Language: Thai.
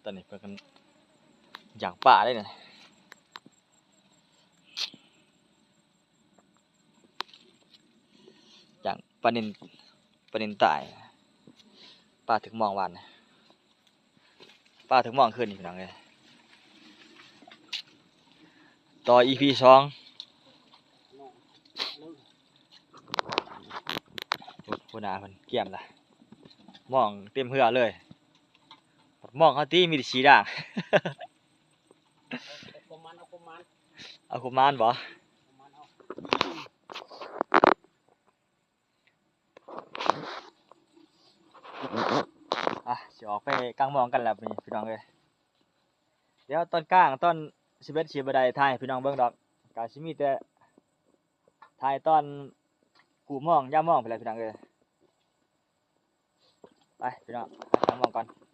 ตอนนี้เพิ่นกันอย่างป่าได้เนี่ยอย่างปลานินตายปลาถึงมองวันปลาถึงมองขึ้นนี่พี่น้องเลยต่อ EP 2หัวหน้าเพิ่นเกี่ยมล่ะมองเต็มเหือเลยมองเขาตีมีแต่สีด่าง เอาคุมานบ่สิออกไปกลางมองกันแล้วนี่พี่น้องเอ้ยเดี๋ยวตอนกลางตอน11สิบ่ได้ถ่ายให้พี่น้องเบิ่งดอกก็สิมีแต่ถ่ายตอนกูมองยามมองไปแหละพี่น้องเอ้ยไปพี่น้องไปกลางมองก่อน